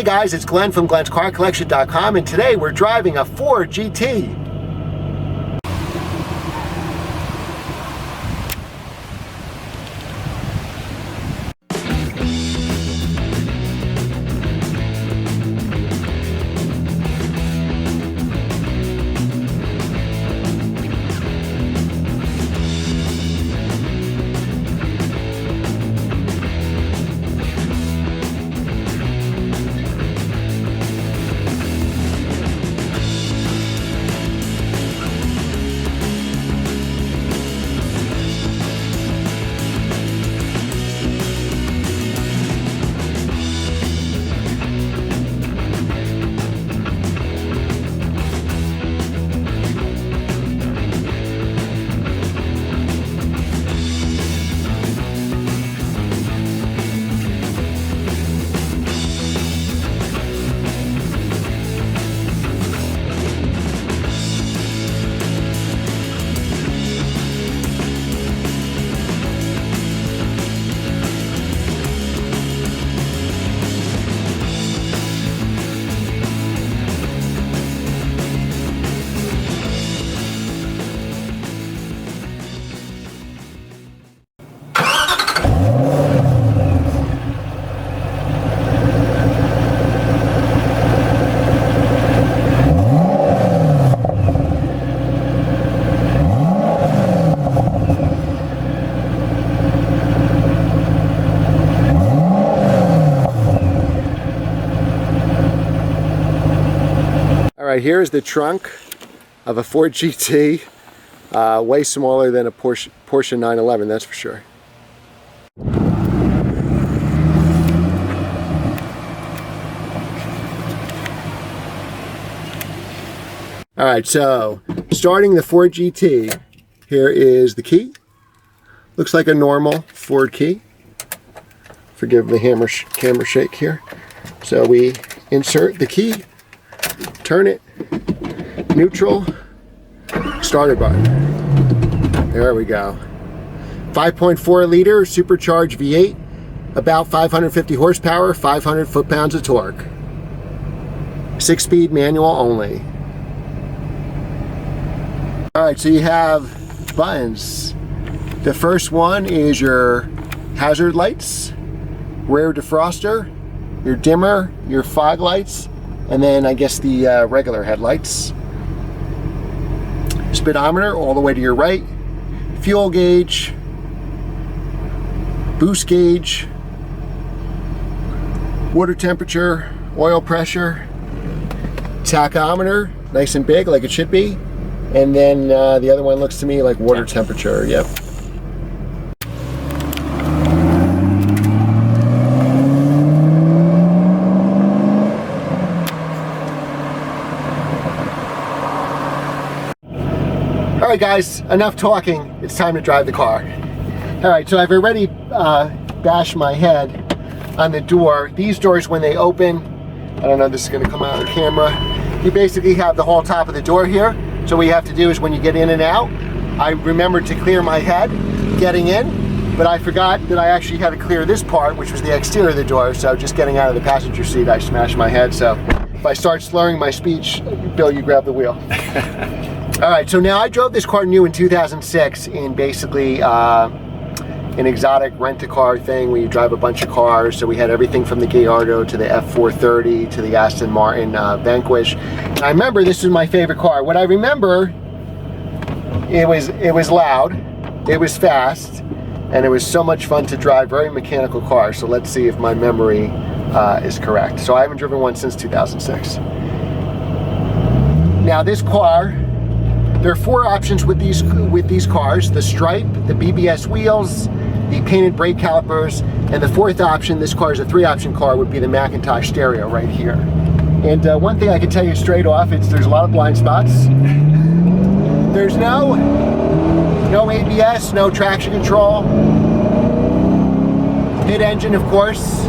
Hey guys, it's Glenn from glenscarcollection.com, and today we're driving a Ford GT. Alright, here's the trunk of a Ford GT, way smaller than a Porsche 911, that's for sure. Alright, so starting the Ford GT, here is the key. Looks like a normal Ford key. Forgive the camera shake here. So we insert the key, turn it, neutral, starter button. There we go. 5.4 liter supercharged V8, about 550 horsepower, 500 foot-pounds of torque. 6-speed manual only. Alright, so you have buttons. The first one is your hazard lights, rear defroster, your dimmer, your fog lights, and then I guess the regular headlights. Speedometer all the way to your right. Fuel gauge. Boost gauge. Water temperature. Oil pressure. Tachometer, nice and big like it should be. And then the other one looks to me like water temperature, yep. Alright guys, enough talking. It's time to drive the car. Alright, so I've already bashed my head on the door. These doors, when they open, I don't know if this is going to come out on camera, you basically have the whole top of the door here. So what you have to do is when you get in and out, I remembered to clear my head getting in, but I forgot that I actually had to clear this part, which was the exterior of the door. So just getting out of the passenger seat, I smashed my head. So if I start slurring my speech, Bill, you grab the wheel. Alright, so now I drove this car new in 2006 in basically an exotic rent-a-car thing where you drive a bunch of cars. So we had everything from the Gallardo to the F430 to the Aston Martin Vanquish. And I remember this was my favorite car. What I remember, it was loud, it was fast, and it was so much fun to drive. Very mechanical car. So let's see if my memory is correct. So I haven't driven one since 2006. Now this car, there are 4 options with these cars: the stripe, the BBS wheels, the painted brake calipers, and the 4th option, this car is a 3-option car, would be the Macintosh stereo right here. And one thing I can tell you straight off, there's a lot of blind spots. There's no ABS, no traction control. Hit engine, of course.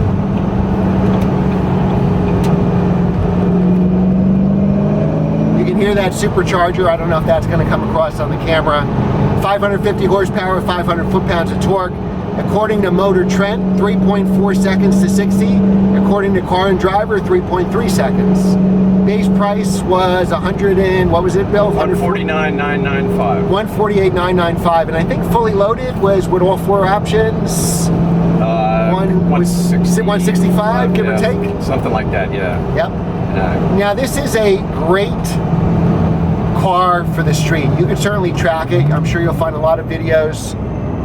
You can hear that supercharger. I don't know if that's going to come across on the camera. 550 horsepower, 500 foot-pounds of torque. According to Motor Trend, 3.4 seconds to 60. According to Car and Driver, 3.3 seconds. Base price was 100 and, what was it, Bill? 149,995. 148,995, and I think fully loaded was with all 4 options. 165, give or take. Something like that, yeah. Yep. Now this is a great car for the street. You can certainly track it. I'm sure you'll find a lot of videos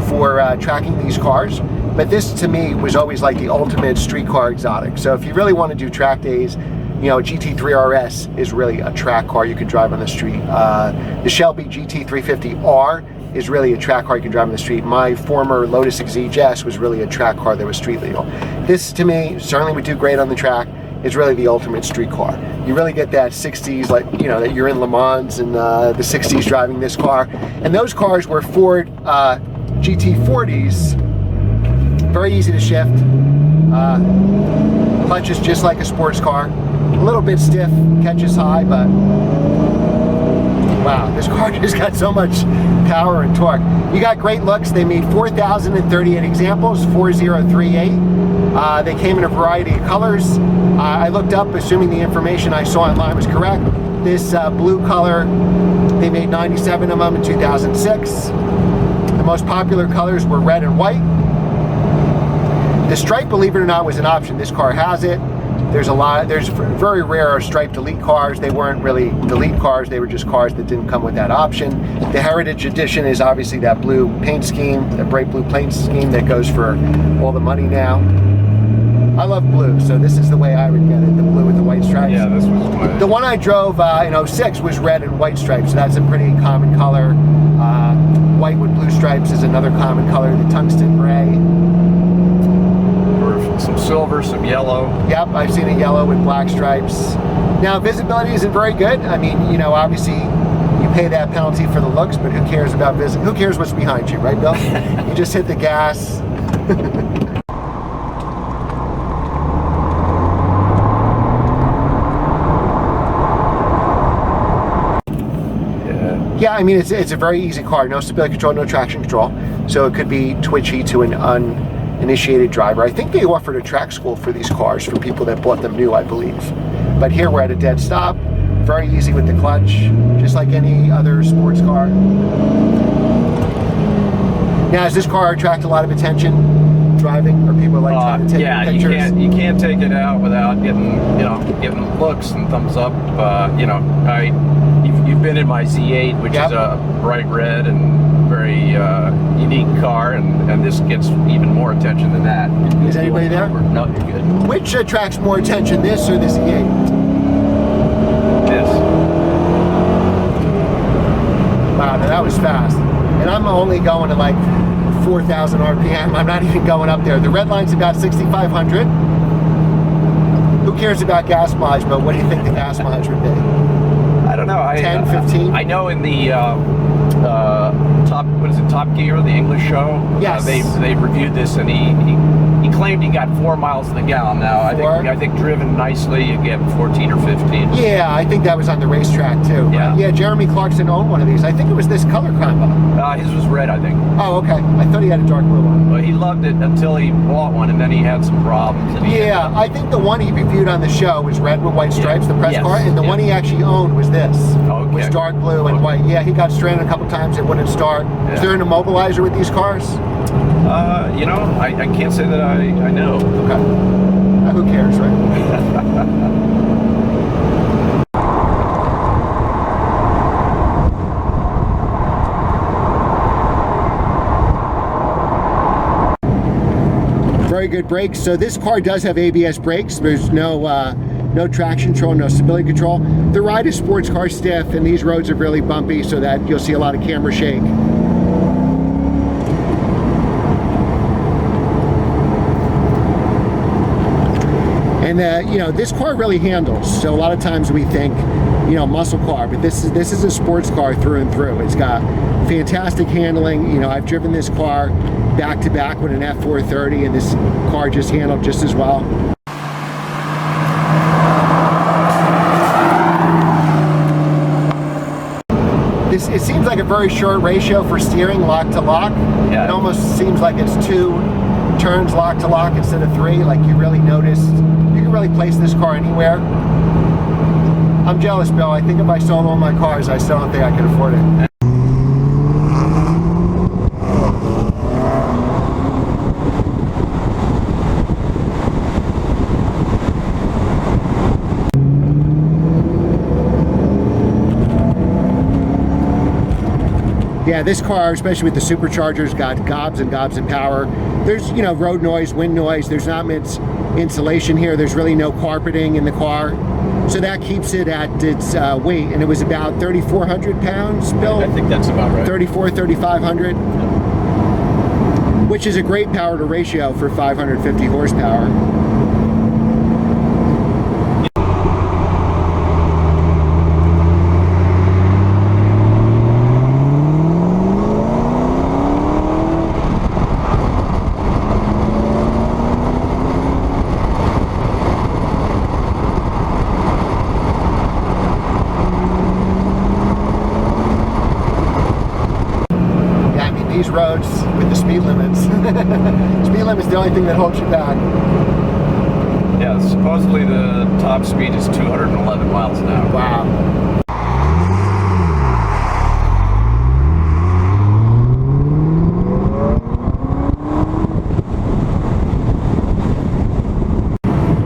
for tracking these cars. But this, to me, was always like the ultimate street car exotic. So if you really want to do track days, you know, GT3 RS is really a track car you can drive on the street. The Shelby GT350R is really a track car you can drive on the street. My former Lotus Exige S was really a track car that was street legal. This, to me, certainly would do great on the track. It's really the ultimate street car. You really get that 60s, like, you know, that you're in Le Mans and the 60s driving this car. And those cars were Ford GT40s. Very easy to shift. Clutch is just like a sports car. A little bit stiff, catches high, but wow, this car just got so much power and torque. You got great looks. They made 4,038 examples, 4038. They came in a variety of colors. I looked up, assuming the information I saw online was correct. This blue color, they made 97 of them in 2006. The most popular colors were red and white. The stripe, believe it or not, was an option. This car has it. There's very rare striped elite cars. They weren't really elite cars, they were just cars that didn't come with that option. The Heritage Edition is obviously that blue paint scheme, the bright blue paint scheme that goes for all the money now. I love blue, so this is the way I would get it, the blue with the white stripes. Yeah, this was my... The one I drove in 06 was red and white stripes, so that's a pretty common color. White with blue stripes is another common color, the tungsten gray. Some silver, some yellow. Yep, I've seen a yellow with black stripes. Now, visibility isn't very good. I mean, you know, obviously you pay that penalty for the looks, but who cares about visibility? Who cares what's behind you, right, Bill? You just hit the gas. Yeah, I mean, it's a very easy car. No stability control, no traction control. So it could be twitchy to an uninitiated driver. I think they offered a track school for these cars for people that bought them new, I believe. But here we're at a dead stop. Very easy with the clutch, just like any other sports car. Now, does this car attract a lot of attention driving, or people like trying to take pictures? Yeah, you can't take it out without getting looks and thumbs up. You've been in my Z8, which is a bright red and very unique car, and this gets even more attention than that. Is anybody there? No, you're good. Which attracts more attention, this or the Z8? This. Wow, now that was fast. And I'm only going to like 4,000 RPM. I'm not even going up there. The red line's about 6,500. Who cares about gas mileage, but what do you think the gas mileage would be? I don't know. 10, 15? I know in the Top Gear, the English show. Yes. They reviewed this, and he claimed he got 4 miles to the gallon. Now I think driven nicely you get 14 or 15. Yeah, I think that was on the racetrack too. Yeah. Yeah, Jeremy Clarkson owned one of these. I think it was this color combo. His was red, I think. Oh, okay. I thought he had a dark blue one. Well, he loved it until he bought one, and then he had some problems. And I think the one he reviewed on the show was red with white stripes, the press car, and the one he actually owned was this. Okay. Was dark blue and white. Yeah, he got stranded a couple times. It wouldn't start. Yeah. Is there an immobilizer with these cars? I can't say that I know. Okay. Who cares, right? Very good brakes. So this car does have ABS brakes. There's no traction control, no stability control. The ride is sports car stiff, and these roads are really bumpy, so that you'll see a lot of camera shake. And this car really handles. So a lot of times we think, muscle car, but this is a sports car through and through. It's got fantastic handling. I've driven this car back to back with an F430, and this car just handled just as well. The it seems like a very short ratio for steering lock to lock. Yeah. It almost seems like it's 2 turns lock to lock instead of 3. Like you really notice, you can really place this car anywhere. I'm jealous, Bill. I think if I sold all my cars, I still don't think I could afford it. Yeah, this car, especially with the superchargers, got gobs and gobs of power. There's, you know, road noise, wind noise. There's not much insulation here. There's really no carpeting in the car. So that keeps it at its weight. And it was about 3,400 pounds, Bill? I think that's about right. 3,500. Which is a great power to ratio for 550 horsepower. These roads with the speed limits. Speed limit's the only thing that holds you back. Yeah, supposedly the top speed is 211 miles an hour. Wow.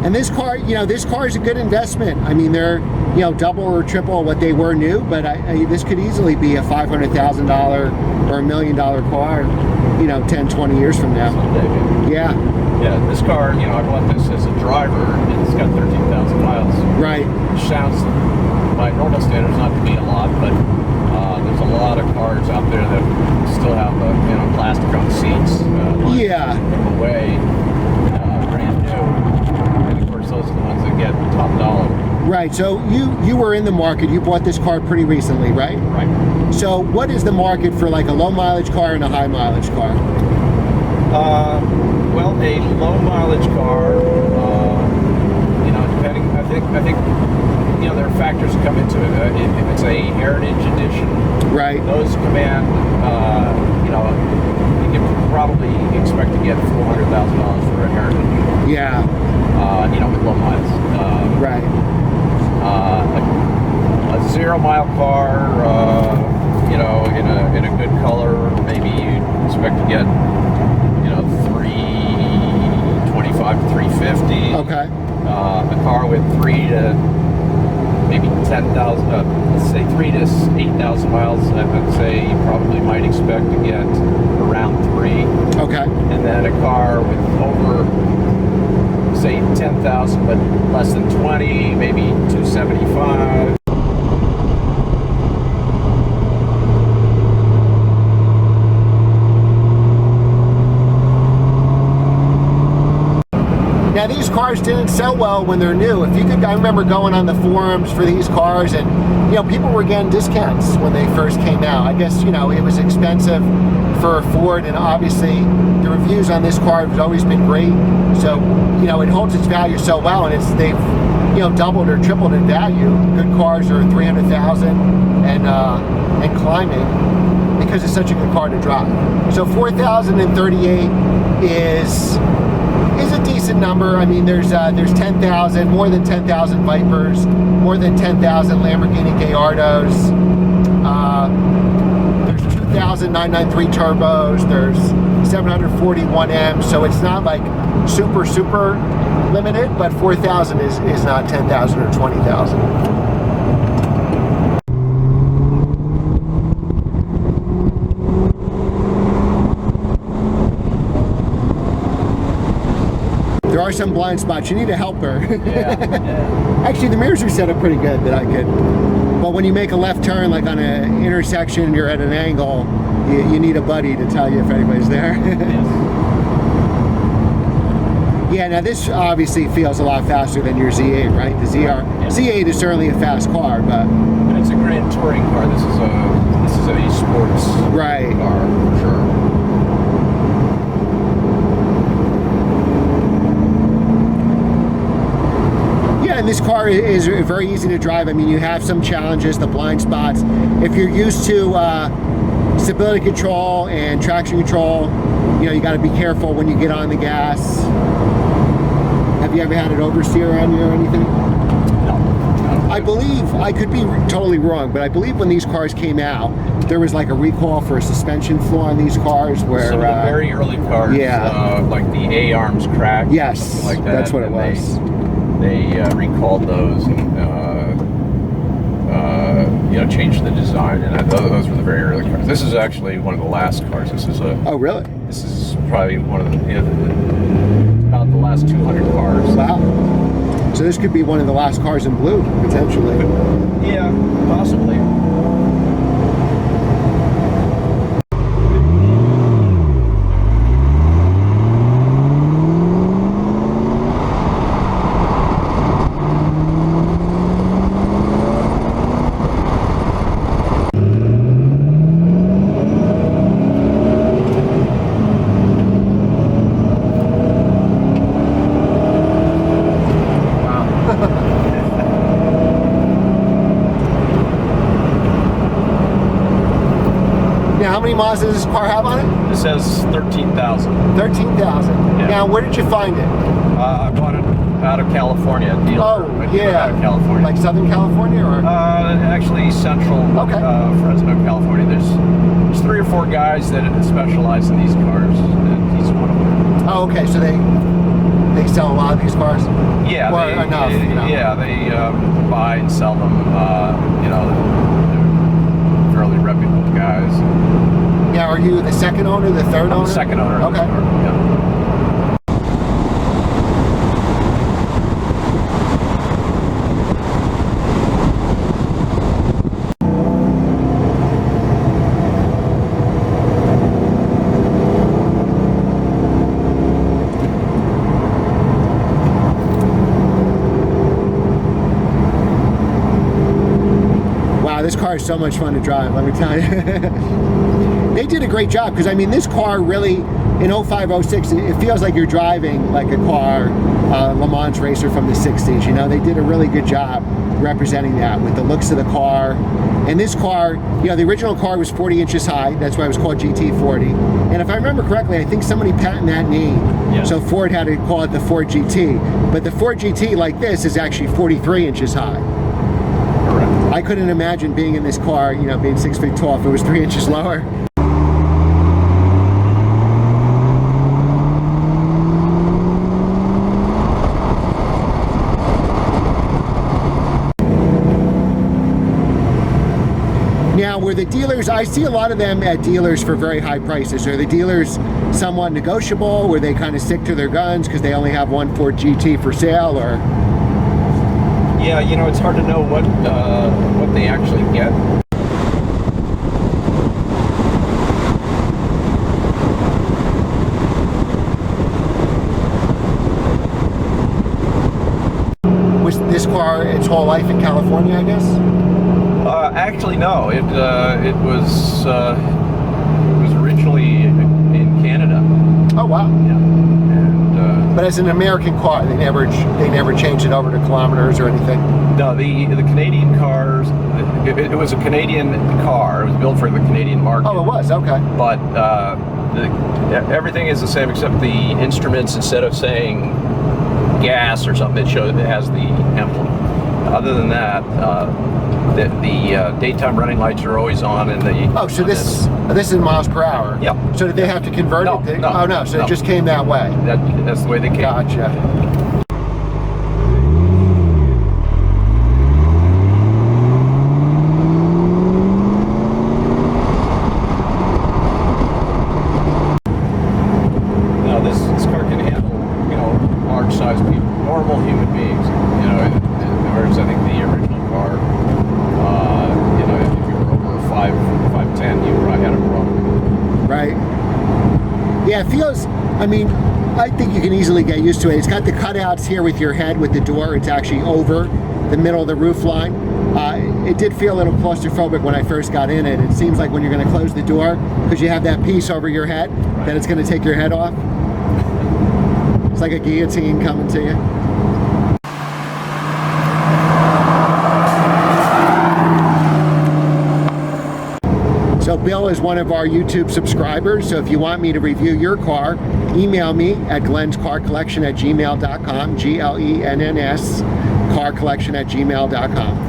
And this car, you know, this car is a good investment. I mean, they're, you know, double or triple what they were new, but this could easily be a $500,000 or $1 million car, you know, 10, 20 years from now. Someday. Yeah. Yeah, this car, you know, I bought this as a driver, and it's got 13,000 miles. Right. Which sounds, by normal standards, not to be a lot, but there's a lot of cars out there that still have, you know, plastic on the seats. Yeah. Put them away, brand new. And of course, those are the ones that get top dollar. Right. So you were in the market. You bought this car pretty recently, right? Right. So what is the market for like a low mileage car and a high mileage car? Well, a low mileage car, you know, depending, I think, you know, there are factors that come into it. If it's a heritage edition, right, those command, you know, you can probably expect to get $400,000 for a heritage. Yeah. You know, with low miles. Right. A 0 mile car, you know, in a good color, maybe you expect to get, you know, 325 to 350. Okay. A car with 3 to maybe 10,000, let's say 3 to 8,000 miles, I'd say you probably might expect to get around 3. Okay. And then a car with over, say 10,000 but less than 20, maybe 275. Now these cars didn't sell well when they're new. If you could, I remember going on the forums for these cars, and you know, people were getting discounts when they first came out. I guess, you know, it was expensive for a Ford, and obviously the reviews on this car have always been great. So, you know, it holds its value so well, and they've, you know, doubled or tripled in value. Good cars are 300,000 and climbing because it's such a good car to drive. So 4,038 is a decent number. I mean, there's 10,000, more than 10,000 Vipers, more than 10,000 Lamborghini Gallardos. There's 2,993 turbos. There's 741 M. So it's not like super limited, but 4,000 is not 10,000 or 20,000. There are some blind spots. You need a helper. Yeah. Actually, the mirrors are set up pretty good that I could. But when you make a left turn, like on an intersection, you're at an angle, you need a buddy to tell you if anybody's there. Yeah, now this obviously feels a lot faster than your Z8, right? The Z8 is certainly a fast car, but And it's a great touring car. This is a sports right car for sure. Yeah, and this car is very easy to drive. I mean, you have some challenges, the blind spots. If you're used to stability control and traction control, you know, you got to be careful when you get on the gas. Have you ever had an oversteer on you or anything? No. I believe, I could be totally wrong, but I believe when these cars came out, there was like a recall for a suspension flaw on these cars where... Some of the very early cars, like the A-arms cracked. Yes, like that, that's what it was. They recalled those and you know, changed the design, and those were the very early cars. This is actually one of the last cars. This is a... Oh, really? This is probably one of the, you know, about the last 200 cars. Wow. So this could be one of the last cars in blue, potentially. Yeah, possibly. Now, how many miles does this car have on it? This has 13,000. 13,000. Yeah. Now, where did you find it? I bought it out of California. Oh, yeah. Out of California. Like Southern California, or? Actually, Central, Fresno, California. There's 3 or 4 guys that specialize in these cars, and he's one of them. Oh, okay. So they sell a lot of these cars? Yeah, or enough, you know? Yeah, they buy and sell them. You know, they're fairly reputable guys. Now, are you the second owner, the third owner? I'm the second owner. Okay. Yeah. This car is so much fun to drive, let me tell you. They did a great job, because I mean, this car really, in 05, 06, it feels like you're driving like a car, Le Mans racer from the 60s. You know, they did a really good job representing that with the looks of the car. And this car, you know, the original car was 40 inches high. That's why it was called GT40. And if I remember correctly, I think somebody patented that name. Yeah. So Ford had to call it the Ford GT. But the Ford GT like this is actually 43 inches high. I couldn't imagine being in this car, you know, being 6 feet tall if it was 3 inches lower. Now, were the dealers, I see a lot of them at dealers for very high prices. Are the dealers somewhat negotiable? Were they kind of stick to their guns because they only have one Ford GT for sale, or? Yeah, you know, it's hard to know what they actually get. Was this car its whole life in California, I guess? Actually, no. It was originally in Canada. Oh wow! Yeah. And, but as an American car, they never changed it over to kilometers or anything. No, the Canadian cars. It was a Canadian car. It was built for the Canadian market. Oh, it was, okay. But everything is the same except the instruments. Instead of saying gas or something, it has the emblem. Other than that, the daytime running lights are always on, and the so this is miles per hour. Yeah. So did they have to convert it? No. Oh no, so it just came that way. That's the way they came. Gotcha. This car can handle, you know, large-sized people, normal human beings. You know, whereas I think the original car, you know, if you were over 5'10", you probably had a problem. Right. Yeah, it feels. I mean, I think you can easily get used to it. It's got the cutouts here with your head with the door. It's actually over the middle of the roof line. It did feel a little claustrophobic when I first got in it. It seems like when you're going to close the door, because you have that piece over your head, that it's going to take your head off. It's like a guillotine coming to you. is one of our YouTube subscribers, so if you want me to review your car, email me at glenscarcollection@gmail.com, GLENNS, carcollection@gmail.com.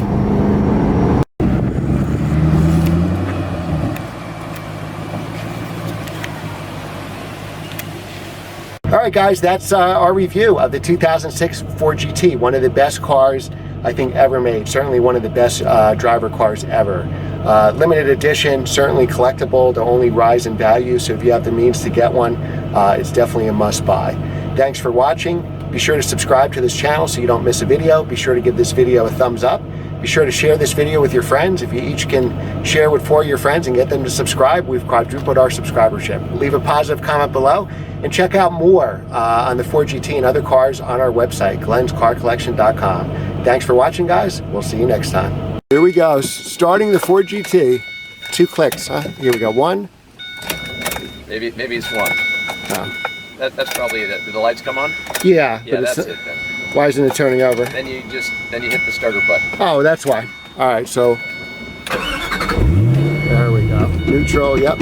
All right, guys, that's our review of the 2006 Ford GT, one of the best cars I think ever made. Certainly one of the best driver cars ever. Limited edition, certainly collectible, to only rise in value. So if you have the means to get one, it's definitely a must buy. Thanks for watching. Be sure to subscribe to this channel so you don't miss a video. Be sure to give this video a thumbs up. Be sure to share this video with your friends. If you each can share with 4 of your friends and get them to subscribe, we've quadrupled our subscribership. Leave a positive comment below and check out more on the Ford GT and other cars on our website, glenscarcollection.com. Thanks for watching, guys. We'll see you next time. Here we go, starting the Ford GT. 2 clicks, huh? Here we go, 1. Maybe it's 1. Oh. That's probably it. Did the lights come on? Yeah, Yeah, but that's it then. why isn't it turning over? Then you hit the starter button. Oh, that's why. All right, so there we go. Neutral, yep.